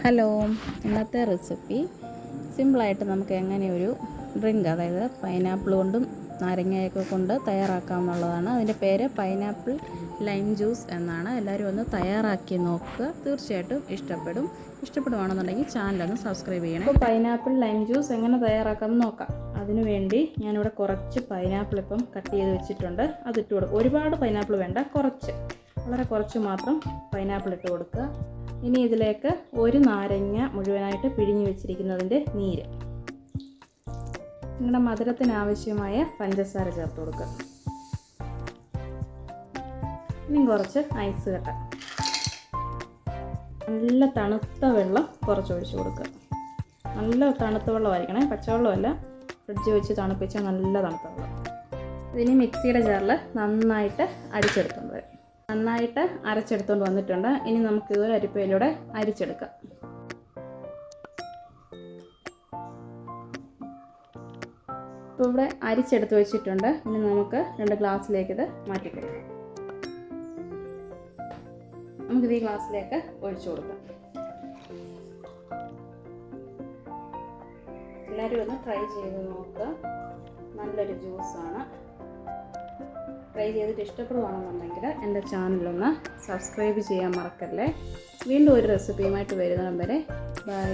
Hello, ഇന്നത്തെ recipe സിമ്പിളായിട്ട് നമുക്ക് എങ്ങനെ ഒരു ഡ്രിങ്ക്, അതായത് പൈനാപ്പിൾ കൊണ്ടും നാരങ്ങയൊക്കെ കൊണ്ട് തയ്യാറാക്കാമെന്നുള്ളതാണ്. അതിൻ്റെ പേര് പൈനാപ്പിൾ ലൈം ജ്യൂസ് എന്നാണ്. എല്ലാവരും ഒന്ന് തയ്യാറാക്കി നോക്കുക, തീർച്ചയായിട്ടും ഇഷ്ടപ്പെടുവാണെന്നുണ്ടെങ്കിൽ ചാനലൊന്ന് സബ്സ്ക്രൈബ് ചെയ്യണം. അപ്പോൾ പൈനാപ്പിൾ ലൈം ജ്യൂസ് എങ്ങനെ തയ്യാറാക്കാമെന്ന് നോക്കാം. അതിനുവേണ്ടി ഞാനിവിടെ കുറച്ച് പൈനാപ്പിൾ ഇപ്പം കട്ട് ചെയ്ത് വെച്ചിട്ടുണ്ട്. അതിട്ട് കൊടുക്കുക. ഒരുപാട് പൈനാപ്പിൾ വേണ്ട, വളരെ കുറച്ച് മാത്രം പൈനാപ്പിൾ ഇട്ട് കൊടുക്കുക. ഇനി ഇതിലേക്ക് ഒരു നാരങ്ങ മുഴുവനായിട്ട് പിഴിഞ്ഞ് വെച്ചിരിക്കുന്നതിൻ്റെ നീര്, നിങ്ങളുടെ മധുരത്തിനാവശ്യമായ പഞ്ചസാര ചേർത്ത് കൊടുക്കുക. ഇനി കുറച്ച് ഐസ് കട്ട, നല്ല തണുത്ത വെള്ളം കുറച്ച് ഒഴിച്ച് കൊടുക്കുക. നല്ല തണുത്ത വെള്ളമായിരിക്കണേ, പച്ചവെള്ളമല്ല, ഫ്രിഡ്ജ് വെച്ച് തണുപ്പിച്ചാൽ നല്ല തണുത്ത വെള്ളം. ഇതിനി മിക്സിയുടെ ജാറിൽ നന്നായിട്ട് അടിച്ചെടുത്തുകൊണ്ട് വരും. നന്നായിട്ട് അരച്ചെടുത്തുകൊണ്ട് വന്നിട്ടുണ്ട്. ഇനി നമുക്ക് ഇതൊരു അരിപ്പയിലൂടെ അരിച്ചെടുക്കാം. ഇപ്പോൾ ഇവിടെ അരിച്ചെടുത്ത് വെച്ചിട്ടുണ്ട്. ഇനി നമുക്ക് 2 ഗ്ലാസ്സിലേക്ക് ഇത് മാറ്റിക്കൊടുക്കാം. നമുക്കിത് ഈ ഗ്ലാസ്സിലേക്ക് ഒഴിച്ചു കൊടുക്കാം. എല്ലാവരും ഒന്ന് ട്രൈ ചെയ്ത് നോക്കുക. നല്ലൊരു ജ്യൂസാണ്. ട്രൈ ചെയ്തിട്ട് ഇഷ്ടപ്പെടുകയാണെന്നുണ്ടെങ്കിൽ എൻ്റെ ചാനലൊന്ന് സബ്സ്ക്രൈബ് ചെയ്യാൻ മറക്കല്ലേ. വീണ്ടും ഒരു റെസിപ്പിയുമായിട്ട് വരുന്നിടം വരെ ബൈ.